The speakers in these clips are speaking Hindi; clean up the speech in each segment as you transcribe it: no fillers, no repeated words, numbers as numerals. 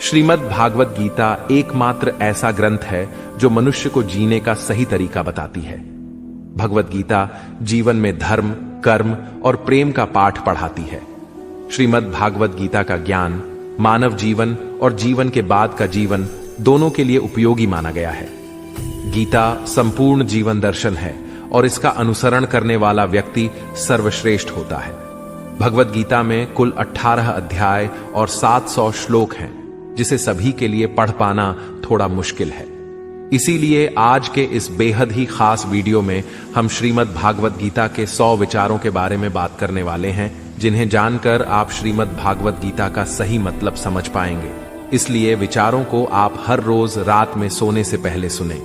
श्रीमद् भागवत गीता एकमात्र ऐसा ग्रंथ है जो मनुष्य को जीने का सही तरीका बताती है। भगवत गीता जीवन में धर्म, कर्म और प्रेम का पाठ पढ़ाती है। श्रीमद् भागवत गीता का ज्ञान मानव जीवन और जीवन के बाद का जीवन दोनों के लिए उपयोगी माना गया है। गीता संपूर्ण जीवन दर्शन है और इसका अनुसरण करने वाला व्यक्ति सर्वश्रेष्ठ होता है। भगवत गीता में कुल 18 अध्याय और 700 श्लोक हैं, जिसे सभी के लिए पढ़ पाना थोड़ा मुश्किल है। इसीलिए आज के इस बेहद ही खास वीडियो में हम श्रीमद् भागवत गीता के 100 विचारों के बारे में बात करने वाले हैं, जिन्हें जानकर आप श्रीमद् भागवत गीता का सही मतलब समझ पाएंगे। इसलिए विचारों को आप हर रोज रात में सोने से पहले सुनें।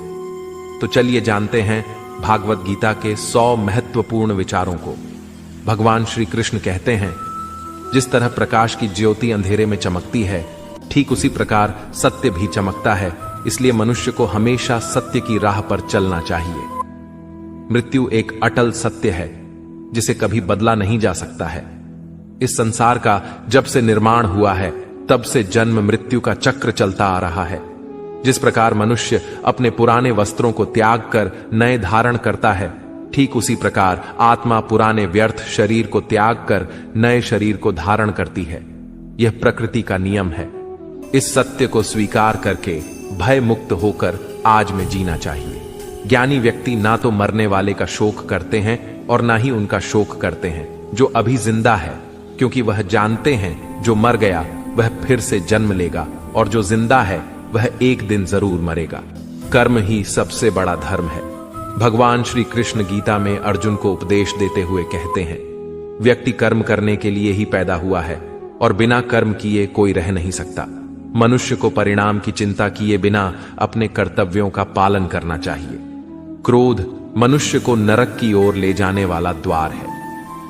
तो चलिए जानते हैं भागवत गीता के 100 महत्वपूर्ण विचारों को। भगवान श्री कृष्ण कहते हैं, जिस तरह प्रकाश की ज्योति अंधेरे में चमकती है, ठीक उसी प्रकार सत्य भी चमकता है। इसलिए मनुष्य को हमेशा सत्य की राह पर चलना चाहिए। मृत्यु एक अटल सत्य है जिसे कभी बदला नहीं जा सकता है। इस संसार का जब से निर्माण हुआ है तब से जन्म मृत्यु का चक्र चलता आ रहा है। जिस प्रकार मनुष्य अपने पुराने वस्त्रों को त्याग कर नए धारण करता है, ठीक उसी प्रकार आत्मा पुराने व्यर्थ शरीर को त्याग कर नए शरीर को धारण करती है। यह प्रकृति का नियम है। इस सत्य को स्वीकार करके भय मुक्त होकर आज में जीना चाहिए। ज्ञानी व्यक्ति ना तो मरने वाले का शोक करते हैं और ना ही उनका शोक करते हैं जो अभी जिंदा है, क्योंकि वह जानते हैं जो मर गया वह फिर से जन्म लेगा और जो जिंदा है वह एक दिन जरूर मरेगा। कर्म ही सबसे बड़ा धर्म है। भगवान श्री कृष्ण गीता में अर्जुन को उपदेश देते हुए कहते हैं, व्यक्ति कर्म करने के लिए ही पैदा हुआ है और बिना कर्म किए कोई रह नहीं सकता। मनुष्य को परिणाम की चिंता किए बिना अपने कर्तव्यों का पालन करना चाहिए। क्रोध मनुष्य को नरक की ओर ले जाने वाला द्वार है।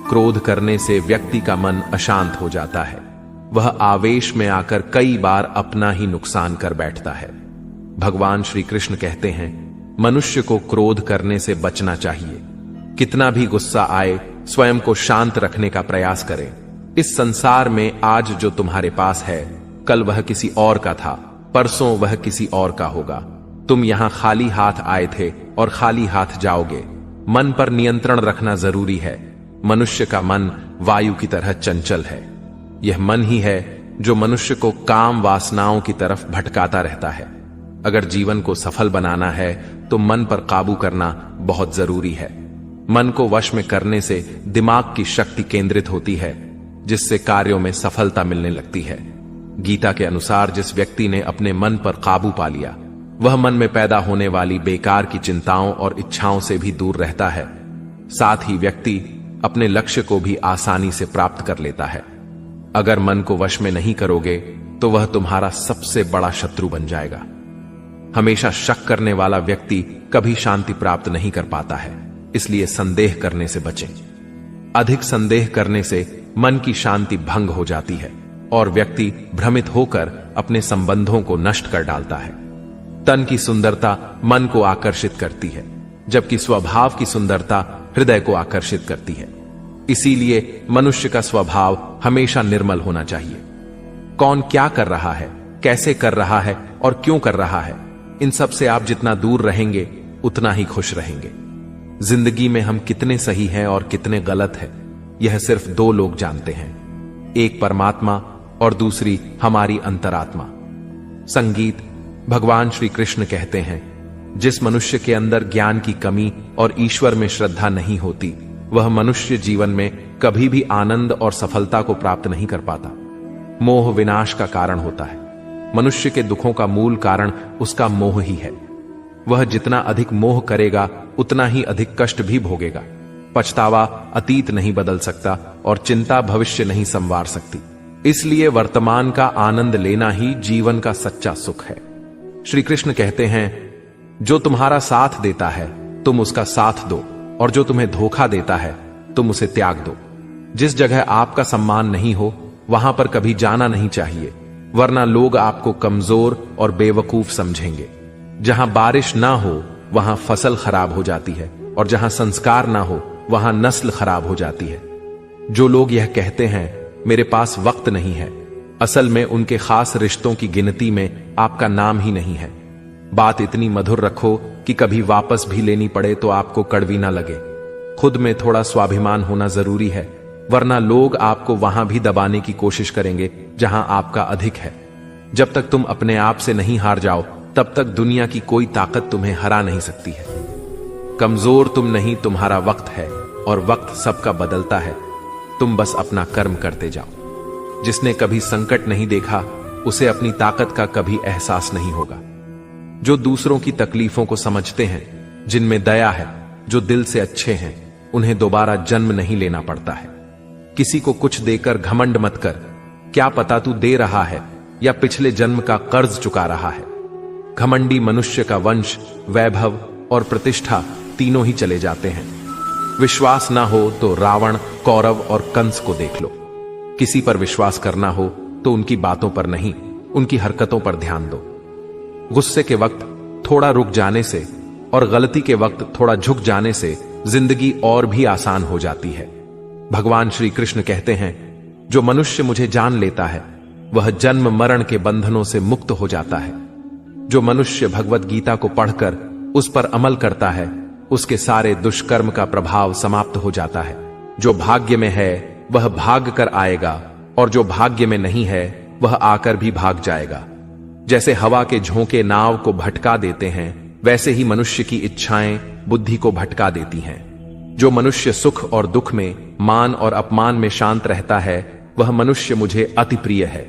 क्रोध करने से व्यक्ति का मन अशांत हो जाता है। वह आवेश में आकर कई बार अपना ही नुकसान कर बैठता है। भगवान श्री कृष्ण कहते हैं, मनुष्य को क्रोध करने से बचना चाहिए। कितना भी गुस्सा आए, स्वयं को शांत रखने का प्रयास करें। इस संसार में आज जो तुम्हारे पास है, कल वह किसी और का था, परसों वह किसी और का होगा। तुम यहां खाली हाथ आए थे और खाली हाथ जाओगे। मन पर नियंत्रण रखना जरूरी है। मनुष्य का मन वायु की तरह चंचल है। यह मन ही है जो मनुष्य को काम वासनाओं की तरफ भटकाता रहता है। अगर जीवन को सफल बनाना है तो मन पर काबू करना बहुत जरूरी है। मन को वश में करने से दिमाग की शक्ति केंद्रित होती है, जिससे कार्यों में सफलता मिलने लगती है। गीता के अनुसार जिस व्यक्ति ने अपने मन पर काबू पा लिया, वह मन में पैदा होने वाली बेकार की चिंताओं और इच्छाओं से भी दूर रहता है। साथ ही व्यक्ति अपने लक्ष्य को भी आसानी से प्राप्त कर लेता है। अगर मन को वश में नहीं करोगे तो वह तुम्हारा सबसे बड़ा शत्रु बन जाएगा। हमेशा शक करने वाला व्यक्ति कभी शांति प्राप्त नहीं कर पाता है। इसलिए संदेह करने से बचें। अधिक संदेह करने से मन की शांति भंग हो जाती है और व्यक्ति भ्रमित होकर अपने संबंधों को नष्ट कर डालता है। तन की सुंदरता मन को आकर्षित करती है, जबकि स्वभाव की सुंदरता हृदय को आकर्षित करती है। इसीलिए मनुष्य का स्वभाव हमेशा निर्मल होना चाहिए। कौन क्या कर रहा है, कैसे कर रहा है और क्यों कर रहा है, इन सब से आप जितना दूर रहेंगे उतना ही खुश रहेंगे। जिंदगी में हम कितने सही हैं और कितने गलत हैं, यह सिर्फ 2 लोग जानते हैं, एक परमात्मा और दूसरी हमारी अंतरात्मा। संगीत भगवान श्री कृष्ण कहते हैं, जिस मनुष्य के अंदर ज्ञान की कमी और ईश्वर में श्रद्धा नहीं होती, वह मनुष्य जीवन में कभी भी आनंद और सफलता को प्राप्त नहीं कर पाता। मोह विनाश का कारण होता है। मनुष्य के दुखों का मूल कारण उसका मोह ही है। वह जितना अधिक मोह करेगा उतना ही अधिक कष्ट भी भोगेगा। पछतावा अतीत नहीं बदल सकता और चिंता भविष्य नहीं संवार सकती। इसलिए वर्तमान का आनंद लेना ही जीवन का सच्चा सुख है। श्री कृष्ण कहते हैं, जो तुम्हारा साथ देता है तुम उसका साथ दो, और जो तुम्हें धोखा देता है तुम उसे त्याग दो। जिस जगह आपका सम्मान नहीं हो वहां पर कभी जाना नहीं चाहिए, वरना लोग आपको कमजोर और बेवकूफ समझेंगे। जहां बारिश ना हो वहां फसल खराब हो जाती है, और जहां संस्कार ना हो वहां नस्ल खराब हो जाती है। जो लोग यह कहते हैं, मेरे पास वक्त नहीं है, असल में उनके खास रिश्तों की गिनती में आपका नाम ही नहीं है। बात इतनी मधुर रखो कि कभी वापस भी लेनी पड़े तो आपको कड़वी ना लगे। खुद में थोड़ा स्वाभिमान होना जरूरी है, वरना लोग आपको वहां भी दबाने की कोशिश करेंगे जहां आपका अधिक है। जब तक तुम अपने आप से नहीं हार जाओ, तब तक दुनिया की कोई ताकत तुम्हें हरा नहीं सकती है। कमजोर तुम नहीं, तुम्हारा वक्त है, और वक्त सबका बदलता है। तुम बस अपना कर्म करते जाओ। जिसने कभी संकट नहीं देखा, उसे अपनी ताकत का कभी एहसास नहीं होगा। जो दूसरों की तकलीफों को समझते हैं, जिनमें दया है, जो दिल से अच्छे हैं, उन्हें दोबारा जन्म नहीं लेना पड़ता है। किसी को कुछ देकर घमंड मत कर। क्या पता तू दे रहा है या पिछले जन्म का कर्ज चुका रहा है। घमंडी मनुष्य का वंश, वैभव और प्रतिष्ठा तीनों ही चले जाते हैं। विश्वास ना हो तो रावण, कौरव और कंस को देख लो। किसी पर विश्वास करना हो तो उनकी बातों पर नहीं, उनकी हरकतों पर ध्यान दो। गुस्से के वक्त थोड़ा रुक जाने से और गलती के वक्त थोड़ा झुक जाने से जिंदगी और भी आसान हो जाती है। भगवान श्री कृष्ण कहते हैं, जो मनुष्य मुझे जान लेता है वह जन्म मरण के बंधनों से मुक्त हो जाता है। जो मनुष्य भगवत गीता को पढ़कर उस पर अमल करता है, उसके सारे दुष्कर्म का प्रभाव समाप्त हो जाता है। जो भाग्य में है वह भाग कर आएगा, और जो भाग्य में नहीं है वह आकर भी भाग जाएगा। जैसे हवा के झोंके नाव को भटका देते हैं, वैसे ही मनुष्य की इच्छाएं बुद्धि को भटका देती हैं। जो मनुष्य सुख और दुख में, मान और अपमान में शांत रहता है, वह मनुष्य मुझे अति प्रिय है।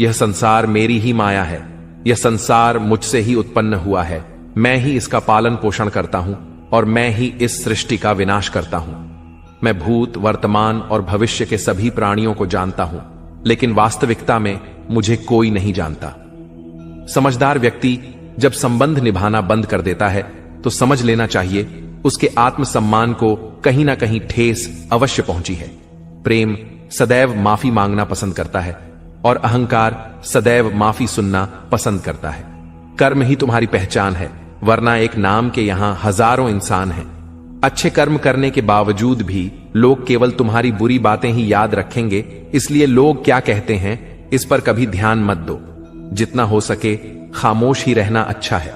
यह संसार मेरी ही माया है। यह संसार मुझसे ही उत्पन्न हुआ है। मैं ही इसका पालन पोषण करता हूं और मैं ही इस सृष्टि का विनाश करता हूं। मैं भूत, वर्तमान और भविष्य के सभी प्राणियों को जानता हूं, लेकिन वास्तविकता में मुझे कोई नहीं जानता। समझदार व्यक्ति जब संबंध निभाना बंद कर देता है तो समझ लेना चाहिए उसके आत्मसम्मान को कहीं ना कहीं ठेस अवश्य पहुंची है। प्रेम सदैव माफी मांगना पसंद करता है और अहंकार सदैव माफी सुनना पसंद करता है। कर्म ही तुम्हारी पहचान है, वरना एक नाम के यहां हजारों इंसान हैं। अच्छे कर्म करने के बावजूद भी लोग केवल तुम्हारी बुरी बातें ही याद रखेंगे, इसलिए लोग क्या कहते हैं इस पर कभी ध्यान मत दो। जितना हो सके खामोश ही रहना अच्छा है,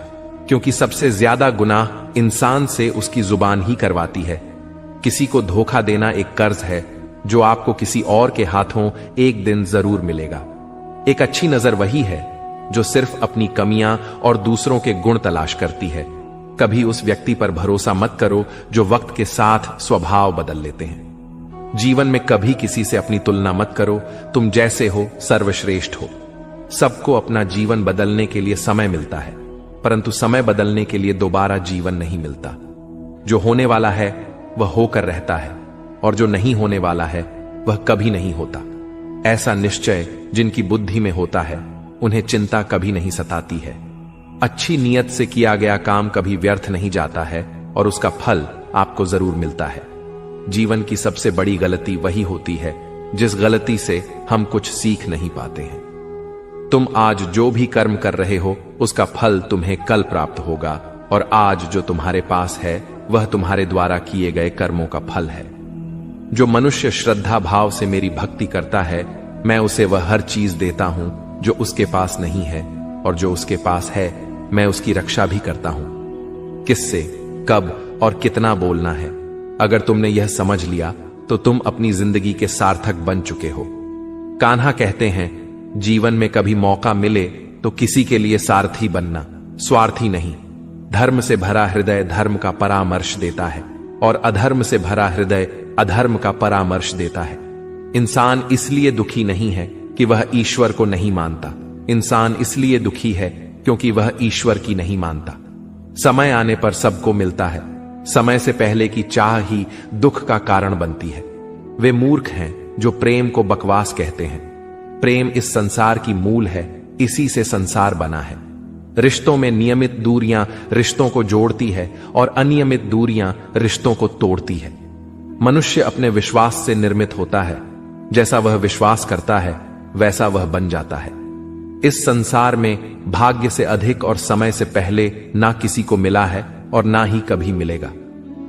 क्योंकि सबसे ज्यादा गुनाह इंसान से उसकी जुबान ही करवाती है। किसी को धोखा देना एक कर्ज है जो आपको किसी और के हाथों एक दिन जरूर मिलेगा। एक अच्छी नजर वही है जो सिर्फ अपनी कमियां और दूसरों के गुण तलाश करती है। कभी उस व्यक्ति पर भरोसा मत करो जो वक्त के साथ स्वभाव बदल लेते हैं। जीवन में कभी किसी से अपनी तुलना मत करो। तुम जैसे हो सर्वश्रेष्ठ हो। सबको अपना जीवन बदलने के लिए समय मिलता है, परंतु समय बदलने के लिए दोबारा जीवन नहीं मिलता। जो होने वाला है वह होकर रहता है, और जो नहीं होने वाला है वह कभी नहीं होता। ऐसा निश्चय जिनकी बुद्धि में होता है, उन्हें चिंता कभी नहीं सताती है। अच्छी नीयत से किया गया काम कभी व्यर्थ नहीं जाता है, और उसका फल आपको जरूर मिलता है। जीवन की सबसे बड़ी गलती वही होती है जिस गलती से हम कुछ सीख नहीं पाते हैं। तुम आज जो भी कर्म कर रहे हो, उसका फल तुम्हें कल प्राप्त होगा, और आज जो तुम्हारे पास है वह तुम्हारे द्वारा किए गए कर्मों का फल है। जो मनुष्य श्रद्धा भाव से मेरी भक्ति करता है, मैं उसे वह हर चीज देता हूं जो उसके पास नहीं है, और जो उसके पास है मैं उसकी रक्षा भी करता हूं। किससे, कब और कितना बोलना है, अगर तुमने यह समझ लिया तो तुम अपनी जिंदगी के सार्थक बन चुके हो। कान्हा कहते हैं, जीवन में कभी मौका मिले तो किसी के लिए सारथी बनना, स्वार्थी नहीं। धर्म से भरा हृदय धर्म का परामर्श देता है, और अधर्म से भरा हृदय अधर्म का परामर्श देता है। इंसान इसलिए दुखी नहीं है कि वह ईश्वर को नहीं मानता। इंसान इसलिए दुखी है क्योंकि वह ईश्वर की नहीं मानता। समय आने पर सबको मिलता है। समय से पहले की चाह ही दुख का कारण बनती है। वे मूर्ख हैं जो प्रेम को बकवास कहते हैं। प्रेम इस संसार की मूल है, इसी से संसार बना है। रिश्तों में नियमित दूरियां रिश्तों को जोड़ती है, और अनियमित दूरियां रिश्तों को तोड़ती है। मनुष्य अपने विश्वास से निर्मित होता है। जैसा वह विश्वास करता है वैसा वह बन जाता है। इस संसार में भाग्य से अधिक और समय से पहले ना किसी को मिला है और ना ही कभी मिलेगा।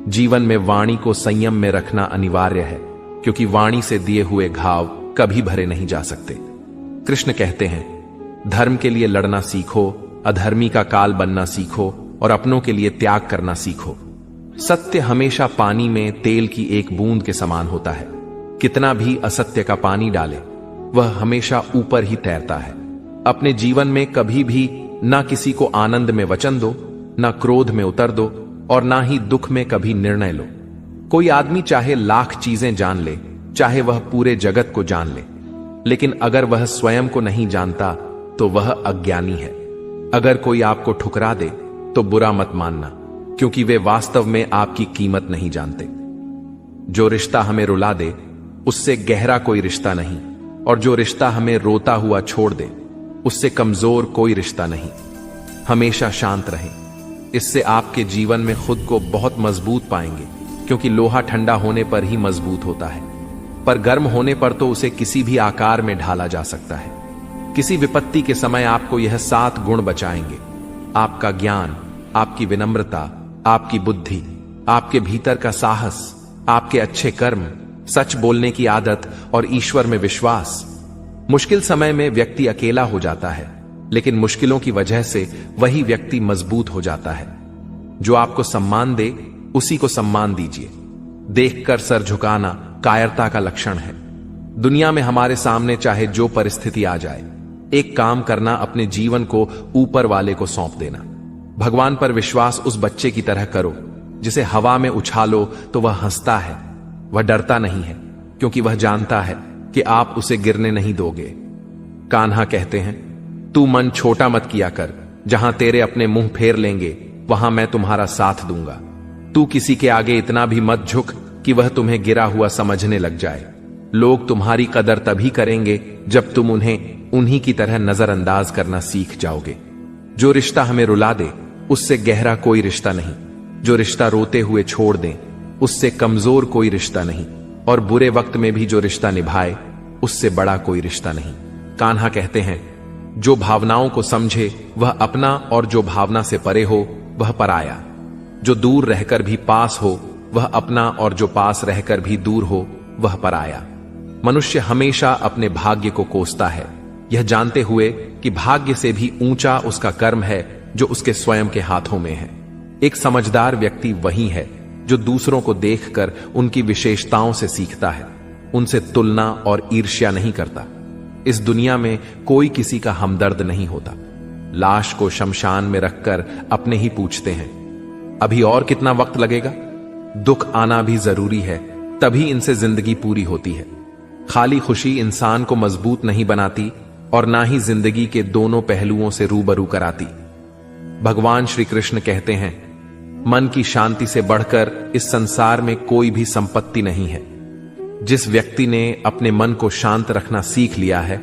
जीवन में वाणी को संयम में रखना अनिवार्य है, क्योंकि वाणी से दिए हुए घाव कभी भरे नहीं जा सकते। कृष्ण कहते हैं, धर्म के लिए लड़ना सीखो, अधर्मी का काल बनना सीखो और अपनों के लिए त्याग करना सीखो। सत्य हमेशा पानी में तेल की एक बूंद के समान होता है। कितना भी असत्य का पानी डाले, वह हमेशा ऊपर ही तैरता है। अपने जीवन में कभी भी ना किसी को आनंद में वचन दो, ना क्रोध में उतर दो और ना ही दुख में कभी निर्णय लो। कोई आदमी चाहे लाख चीजें जान ले, चाहे वह पूरे जगत को जान ले, लेकिन अगर वह स्वयं को नहीं जानता तो वह अज्ञानी है। अगर कोई आपको ठुकरा दे तो बुरा मत मानना, क्योंकि वे वास्तव में आपकी कीमत नहीं जानते। जो रिश्ता हमें रुला दे उससे गहरा कोई रिश्ता नहीं, और जो रिश्ता हमें रोता हुआ छोड़ दे उससे कमजोर कोई रिश्ता नहीं। हमेशा शांत रहें, इससे आपके जीवन में खुद को बहुत मजबूत पाएंगे, क्योंकि लोहा ठंडा होने पर ही मजबूत होता है, पर गर्म होने पर तो उसे किसी भी आकार में ढाला जा सकता है। किसी विपत्ति के समय आपको यह 7 गुण बचाएंगे: आपका ज्ञान, आपकी विनम्रता, आपकी बुद्धि, आपके भीतर का साहस, आपके अच्छे कर्म, सच बोलने की आदत और ईश्वर में विश्वास। मुश्किल समय में व्यक्ति अकेला हो जाता है, लेकिन मुश्किलों की वजह से वही व्यक्ति मजबूत हो जाता है। जो आपको सम्मान दे उसी को सम्मान दीजिए। देखकर सर झुकाना कायरता का लक्षण है। दुनिया में हमारे सामने चाहे जो परिस्थिति आ जाए, एक काम करना, अपने जीवन को ऊपर वाले को सौंप देना। भगवान पर विश्वास उस बच्चे की तरह करो जिसे हवा में उछालो तो वह हंसता है। वह डरता नहीं है, क्योंकि वह जानता है कि आप उसे गिरने नहीं दोगे। कान्हा कहते हैं, तू मन छोटा मत किया कर, जहां तेरे अपने मुंह फेर लेंगे वहां मैं तुम्हारा साथ दूंगा। तू किसी के आगे इतना भी मत झुक कि वह तुम्हें गिरा हुआ समझने लग जाए। लोग तुम्हारी कदर तभी करेंगे जब तुम उन्हें उन्हीं की तरह नजरअंदाज करना सीख जाओगे। जो रिश्ता हमें रुला दे उससे गहरा कोई रिश्ता नहीं। जो रिश्ता रोते हुए छोड़ दें उससे कमजोर कोई रिश्ता नहीं, और बुरे वक्त में भी जो रिश्ता निभाए उससे बड़ा कोई रिश्ता नहीं। कान्हा कहते हैं, जो भावनाओं को समझे वह अपना, और जो भावना से परे हो वह पराया। जो दूर रहकर भी पास हो वह अपना, और जो पास रहकर भी दूर हो वह पराया। मनुष्य हमेशा अपने भाग्य को कोसता है, यह जानते हुए कि भाग्य से भी ऊंचा उसका कर्म है जो उसके स्वयं के हाथों में है। एक समझदार व्यक्ति वही है जो दूसरों को देखकर उनकी विशेषताओं से सीखता है, उनसे तुलना और ईर्ष्या नहीं करता। इस दुनिया में कोई किसी का हमदर्द नहीं होता। लाश को शमशान में रखकर अपने ही पूछते हैं, अभी और कितना वक्त लगेगा? दुख आना भी जरूरी है, तभी इनसे जिंदगी पूरी होती है। खाली खुशी इंसान को मजबूत नहीं बनाती और ना ही जिंदगी के दोनों पहलुओं से रूबरू कराती। भगवान श्री कृष्ण कहते हैं, मन की शांति से बढ़कर इस संसार में कोई भी संपत्ति नहीं है। जिस व्यक्ति ने अपने मन को शांत रखना सीख लिया है,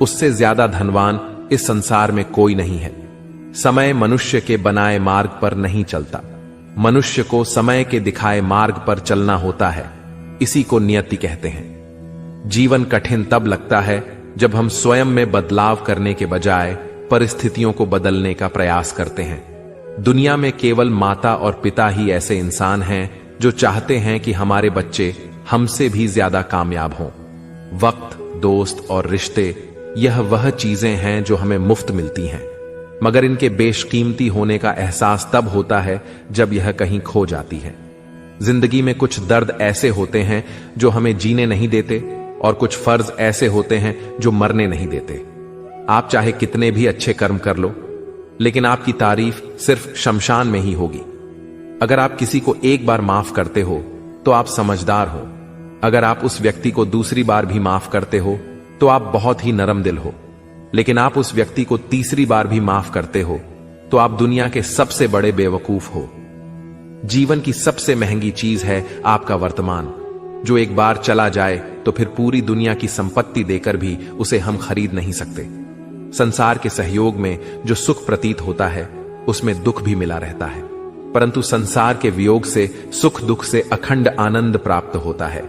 उससे ज्यादा धनवान इस संसार में कोई नहीं है। समय मनुष्य के बनाए मार्ग पर नहीं चलता, मनुष्य को समय के दिखाए मार्ग पर चलना होता है। इसी को नियति कहते हैं। जीवन कठिन तब लगता है जब हम स्वयं में बदलाव करने के बजाय परिस्थितियों को बदलने का प्रयास करते हैं। दुनिया में केवल माता और पिता ही ऐसे इंसान हैं जो चाहते हैं कि हमारे बच्चे हमसे भी ज्यादा कामयाब हों। वक्त, दोस्त और रिश्ते, यह वह चीजें हैं जो हमें मुफ्त मिलती हैं, मगर इनके बेशकीमती होने का एहसास तब होता है जब यह कहीं खो जाती है। जिंदगी में कुछ दर्द ऐसे होते हैं जो हमें जीने नहीं देते, और कुछ फर्ज ऐसे होते हैं जो मरने नहीं देते। आप चाहे कितने भी अच्छे कर्म कर लो, लेकिन आपकी तारीफ सिर्फ शमशान में ही होगी। अगर आप किसी को एक बार माफ करते हो तो आप समझदार हो। अगर आप उस व्यक्ति को दूसरी बार भी माफ करते हो तो आप बहुत ही नरम दिल हो। लेकिन आप उस व्यक्ति को तीसरी बार भी माफ करते हो तो आप दुनिया के सबसे बड़े बेवकूफ हो। जीवन की सबसे महंगी चीज है आपका वर्तमान, जो एक बार चला जाए तो फिर पूरी दुनिया की संपत्ति देकर भी उसे हम खरीद नहीं सकते। संसार के सहयोग में जो सुख प्रतीत होता है उसमें दुख भी मिला रहता है, परंतु संसार के वियोग से सुख दुख से अखंड आनंद प्राप्त होता है।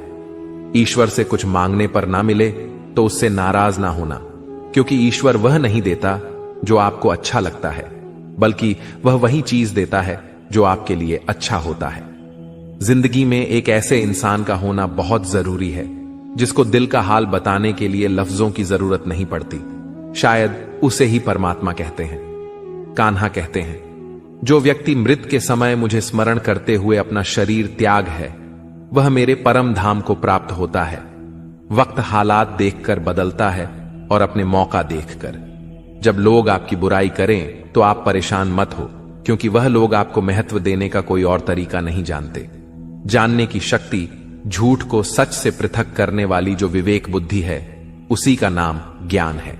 ईश्वर से कुछ मांगने पर ना मिले तो उससे नाराज ना होना, क्योंकि ईश्वर वह नहीं देता जो आपको अच्छा लगता है, बल्कि वह वही चीज देता है जो आपके लिए अच्छा होता है। जिंदगी में एक ऐसे इंसान का होना बहुत जरूरी है जिसको दिल का हाल बताने के लिए लफ्जों की जरूरत नहीं पड़ती। शायद उसे ही परमात्मा कहते हैं। कान्हा कहते हैं, जो व्यक्ति मृत के समय मुझे स्मरण करते हुए अपना शरीर त्याग है, वह मेरे परम धाम को प्राप्त होता है। वक्त हालात देखकर बदलता है और अपने मौका देखकर। जब लोग आपकी बुराई करें तो आप परेशान मत हो, क्योंकि वह लोग आपको महत्व देने का कोई और तरीका नहीं जानते। जानने की शक्ति, झूठ को सच से पृथक करने वाली जो विवेक बुद्धि है, उसी का नाम ज्ञान है।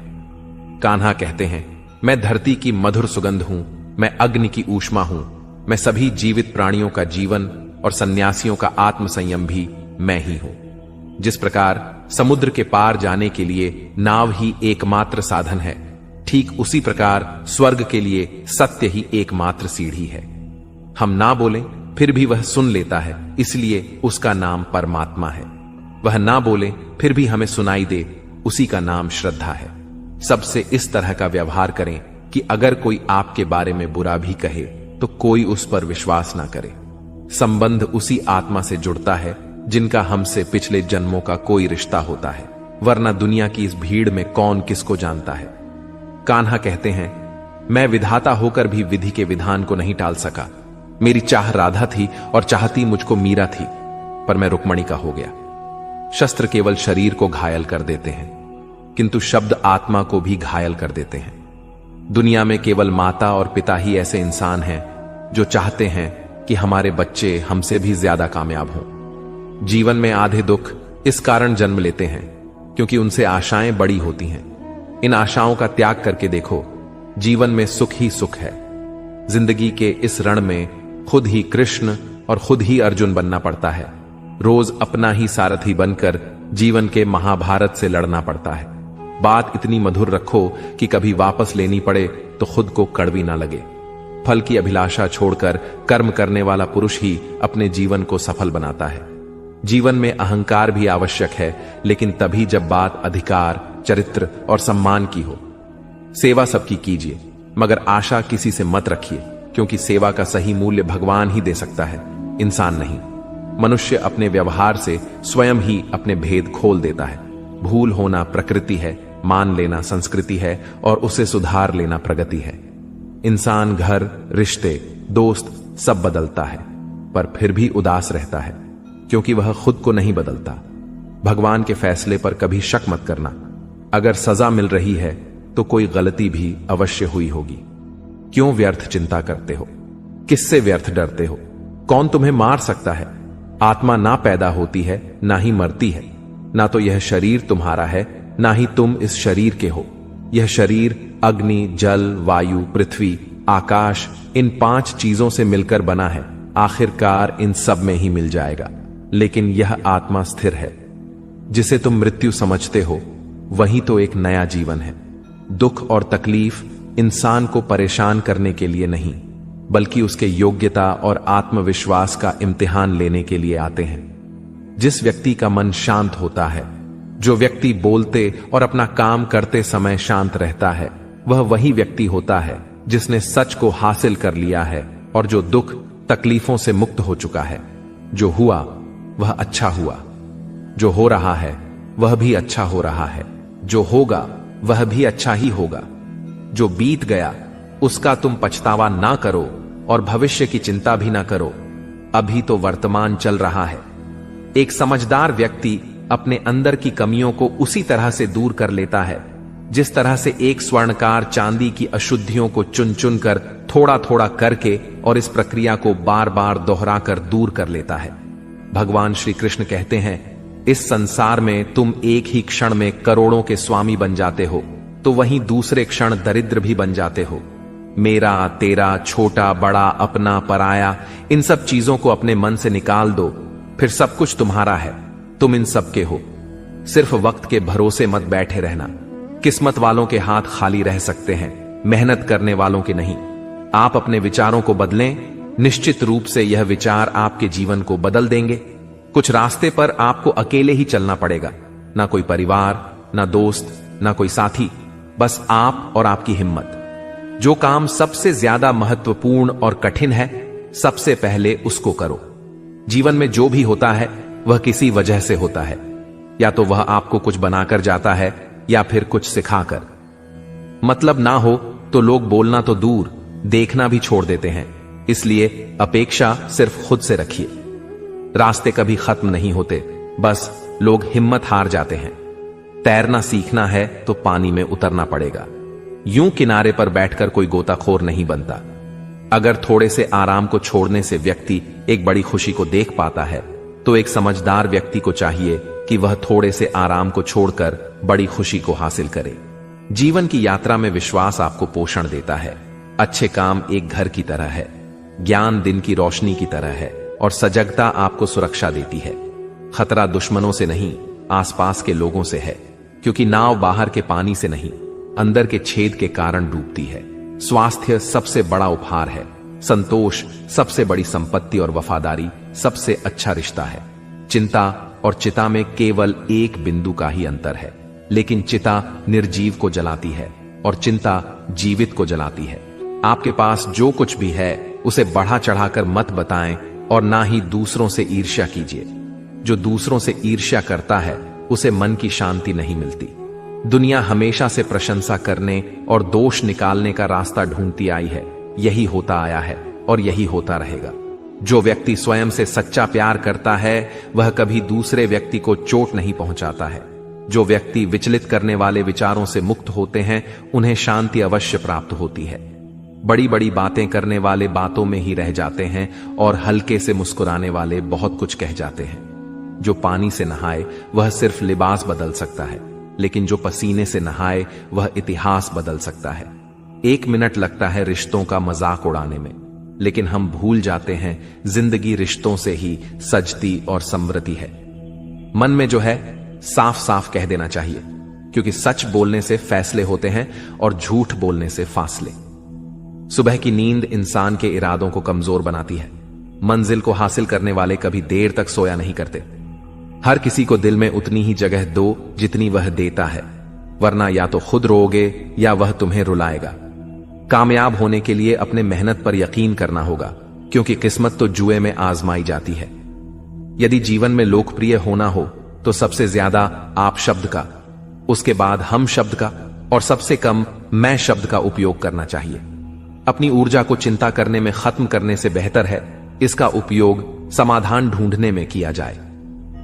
कान्हा कहते हैं, मैं धरती की मधुर सुगंध हूं, मैं अग्नि की ऊष्मा हूं, मैं सभी जीवित प्राणियों का जीवन और सन्यासियों का आत्म संयम भी मैं ही हूं। जिस प्रकार समुद्र के पार जाने के लिए नाव ही एकमात्र साधन है, ठीक उसी प्रकार स्वर्ग के लिए सत्य ही एकमात्र सीढ़ी है। हम ना बोलें फिर भी वह सुन लेता है, इसलिए उसका नाम परमात्मा है। वह ना बोले फिर भी हमें सुनाई दे, उसी का नाम श्रद्धा है। सबसे इस तरह का व्यवहार करें कि अगर कोई आपके बारे में बुरा भी कहे तो कोई उस पर विश्वास ना करे। संबंध उसी आत्मा से जुड़ता है जिनका हमसे पिछले जन्मों का कोई रिश्ता होता है, वरना दुनिया की इस भीड़ में कौन किसको जानता है। कान्हा कहते हैं, मैं विधाता होकर भी विधि के विधान को नहीं टाल सका। मेरी चाह राधा थी और चाहती मुझको मीरा थी, पर मैं रुक्मणी का हो गया। शस्त्र केवल शरीर को घायल कर देते हैं, किंतु शब्द आत्मा को भी घायल कर देते हैं। दुनिया में केवल माता और पिता ही ऐसे इंसान हैं जो चाहते हैं कि हमारे बच्चे हमसे भी ज्यादा कामयाब हों। जीवन में आधे दुख इस कारण जन्म लेते हैं क्योंकि उनसे आशाएं बड़ी होती हैं। इन आशाओं का त्याग करके देखो, जीवन में सुख ही सुख है। जिंदगी के इस रण में खुद ही कृष्ण और खुद ही अर्जुन बनना पड़ता है। रोज अपना ही सारथी बनकर जीवन के महाभारत से लड़ना पड़ता है। बात इतनी मधुर रखो कि कभी वापस लेनी पड़े तो खुद को कड़वी ना लगे। फल की अभिलाषा छोड़कर कर्म करने वाला पुरुष ही अपने जीवन को सफल बनाता है। जीवन में अहंकार भी आवश्यक है, लेकिन तभी जब बात अधिकार, चरित्र और सम्मान की हो। सेवा सबकी कीजिए, मगर आशा किसी से मत रखिए, क्योंकि सेवा का सही मूल्य भगवान ही दे सकता है, इंसान नहीं। मनुष्य अपने व्यवहार से स्वयं ही अपने भेद खोल देता है। भूल होना प्रकृति है, मान लेना संस्कृति है और उसे सुधार लेना प्रगति है। इंसान घर, रिश्ते, दोस्त सब बदलता है, पर फिर भी उदास रहता है, क्योंकि वह खुद को नहीं बदलता। भगवान के फैसले पर कभी शक मत करना। अगर सजा मिल रही है तो कोई गलती भी अवश्य हुई होगी। क्यों व्यर्थ चिंता करते हो? किससे व्यर्थ डरते हो? कौन तुम्हें मार सकता है? आत्मा ना पैदा होती है, ना ही मरती है। ना तो यह शरीर तुम्हारा है, ना ही तुम इस शरीर के हो। यह शरीर अग्नि, जल, वायु, पृथ्वी, आकाश, इन 5 चीजों से मिलकर बना है। आखिरकार इन सब में ही मिल जाएगा। लेकिन यह आत्मा स्थिर है। जिसे तुम मृत्यु समझते हो, वही तो एक नया जीवन है। दुख और तकलीफ इंसान को परेशान करने के लिए नहीं, बल्कि उसके योग्यता और आत्मविश्वास का इम्तिहान लेने के लिए आते हैं। जिस व्यक्ति का मन शांत होता है, जो व्यक्ति बोलते और अपना काम करते समय शांत रहता है, वह वही व्यक्ति होता है जिसने सच को हासिल कर लिया है और जो दुख तकलीफों से मुक्त हो चुका है। जो हुआ वह अच्छा हुआ, जो हो रहा है वह भी अच्छा हो रहा है, जो होगा वह भी अच्छा ही होगा। जो बीत गया उसका तुम पछतावा ना करो और भविष्य की चिंता भी ना करो। अभी तो वर्तमान चल रहा है। एक समझदार व्यक्ति अपने अंदर की कमियों को उसी तरह से दूर कर लेता है जिस तरह से एक स्वर्णकार चांदी की अशुद्धियों को चुन चुन कर थोड़ा थोड़ा करके और इस प्रक्रिया को बार बार दोहराकर दूर कर लेता है। भगवान श्री कृष्ण कहते हैं, इस संसार में तुम एक ही क्षण में करोड़ों के स्वामी बन जाते हो, तो वहीं दूसरे क्षण दरिद्र भी बन जाते हो। मेरा, तेरा, छोटा, बड़ा, अपना, पराया, इन सब चीजों को अपने मन से निकाल दो, फिर सब कुछ तुम्हारा है। तुम इन सब के हो। सिर्फ वक्त के भरोसे मत बैठे रहना। किस्मत वालों के हाथ खाली रह सकते हैं, मेहनत करने वालों के नहीं। आप अपने विचारों को बदलें, निश्चित रूप से यह विचार आपके जीवन को बदल देंगे। कुछ रास्ते पर आपको अकेले ही चलना पड़ेगा, ना कोई परिवार, ना दोस्त, ना कोई साथी, बस आप और आपकी हिम्मत। जो काम सबसे ज्यादा महत्वपूर्ण और कठिन है, सबसे पहले उसको करो। जीवन में जो भी होता है वह किसी वजह से होता है। या तो वह आपको कुछ बनाकर जाता है या फिर कुछ सिखाकर। मतलब ना हो तो लोग बोलना तो दूर, देखना भी छोड़ देते हैं। इसलिए अपेक्षा सिर्फ खुद से रखिए। रास्ते कभी खत्म नहीं होते, बस लोग हिम्मत हार जाते हैं। तैरना सीखना है तो पानी में उतरना पड़ेगा। यूं किनारे पर बैठकर कोई गोताखोर नहीं बनता। अगर थोड़े से आराम को छोड़ने से व्यक्ति एक बड़ी खुशी को देख पाता है, तो एक समझदार व्यक्ति को चाहिए कि वह थोड़े से आराम को छोड़कर बड़ी खुशी को हासिल करे। जीवन की यात्रा में विश्वास आपको पोषण देता है। अच्छे काम एक घर की तरह है, ज्ञान दिन की रोशनी की तरह है और सजगता आपको सुरक्षा देती है। खतरा दुश्मनों से नहीं, आसपास के लोगों से है, क्योंकि नाव बाहर के पानी से नहीं, अंदर के छेद के कारण डूबती है। स्वास्थ्य सबसे बड़ा उपहार है, संतोष सबसे बड़ी संपत्ति और वफादारी सबसे अच्छा रिश्ता है। चिंता और चिता में केवल एक बिंदु का ही अंतर है, लेकिन चिता निर्जीव को जलाती है और चिंता जीवित को जलाती है। आपके पास जो कुछ भी है उसे बढ़ा चढ़ाकर मत बताएं और ना ही दूसरों से ईर्ष्या कीजिए। जो दूसरों से ईर्ष्या करता है उसे मन की शांति नहीं मिलती। दुनिया हमेशा से प्रशंसा करने और दोष निकालने का रास्ता ढूंढती आई है। यही होता आया है और यही होता रहेगा। जो व्यक्ति स्वयं से सच्चा प्यार करता है वह कभी दूसरे व्यक्ति को चोट नहीं पहुंचाता है। जो व्यक्ति विचलित करने वाले विचारों से मुक्त होते हैं उन्हें शांति अवश्य प्राप्त होती है। बड़ी बड़ी बातें करने वाले बातों में ही रह जाते हैं और हल्के से मुस्कुराने वाले बहुत कुछ कह जाते हैं। जो पानी से नहाए वह सिर्फ लिबास बदल सकता है, लेकिन जो पसीने से नहाए वह इतिहास बदल सकता है। 1 मिनट लगता है रिश्तों का मजाक उड़ाने में, लेकिन हम भूल जाते हैं जिंदगी रिश्तों से ही सजती और समृद्धि है। मन में जो है साफ साफ कह देना चाहिए, क्योंकि सच बोलने से फैसले होते हैं और झूठ बोलने से फासले। सुबह की नींद इंसान के इरादों को कमजोर बनाती है। मंजिल को हासिल करने वाले कभी देर तक सोया नहीं करते। हर किसी को दिल में उतनी ही जगह दो जितनी वह देता है, वरना या तो खुद रोओगे या वह तुम्हें रुलाएगा। कामयाब होने के लिए अपने मेहनत पर यकीन करना होगा, क्योंकि किस्मत तो जुए में आजमाई जाती है। यदि जीवन में लोकप्रिय होना हो तो सबसे ज्यादा आप शब्द का, उसके बाद हम शब्द का और सबसे कम मैं शब्द का उपयोग करना चाहिए। अपनी ऊर्जा को चिंता करने में खत्म करने से बेहतर है इसका उपयोग समाधान ढूंढने में किया जाए।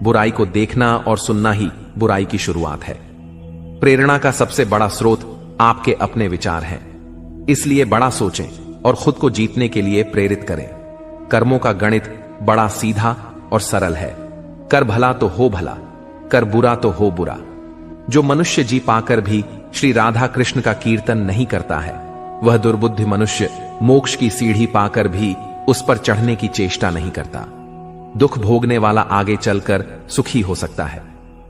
बुराई को देखना और सुनना ही बुराई की शुरुआत है। प्रेरणा का सबसे बड़ा स्रोत आपके अपने विचार हैं। इसलिए बड़ा सोचें और खुद को जीतने के लिए प्रेरित करें। कर्मों का गणित बड़ा सीधा और सरल है। कर भला तो हो भला, कर बुरा तो हो बुरा। जो मनुष्य जी पाकर भी श्री राधा कृष्ण का कीर्तन नहीं करता है, वह दुर्बुद्धि मनुष्य मोक्ष की सीढ़ी पाकर भी उस पर चढ़ने की चेष्टा नहीं करता। दुख भोगने वाला आगे चलकर सुखी हो सकता है,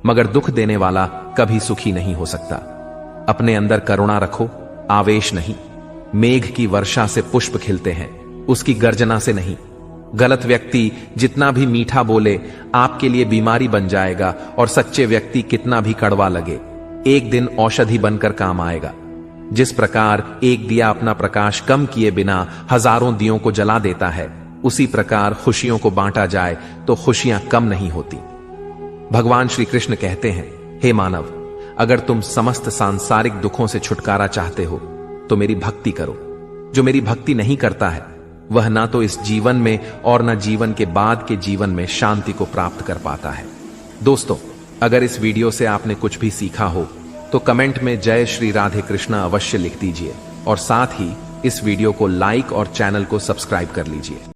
मगर दुख देने वाला कभी सुखी नहीं हो सकता। अपने अंदर करुणा रखो, आवेश नहीं। मेघ की वर्षा से पुष्प खिलते हैं, उसकी गर्जना से नहीं। गलत व्यक्ति जितना भी मीठा बोले आपके लिए बीमारी बन जाएगा, और सच्चे व्यक्ति कितना भी कड़वा लगे एक दिन औषधि बनकर काम आएगा। जिस प्रकार एक दिया अपना प्रकाश कम किए बिना हजारों दियों को जला देता है, उसी प्रकार खुशियों को बांटा जाए तो खुशियां कम नहीं होती। भगवान श्री कृष्ण कहते हैं, हे मानव, अगर तुम समस्त सांसारिक दुखों से छुटकारा चाहते हो तो मेरी भक्ति करो। जो मेरी भक्ति नहीं करता है वह ना तो इस जीवन में और ना जीवन के बाद के जीवन में शांति को प्राप्त कर पाता है। दोस्तों, अगर इस वीडियो से आपने कुछ भी सीखा हो तो कमेंट में जय श्री राधे कृष्णा अवश्य लिख दीजिए और साथ ही इस वीडियो को लाइक और चैनल को सब्सक्राइब कर लीजिए।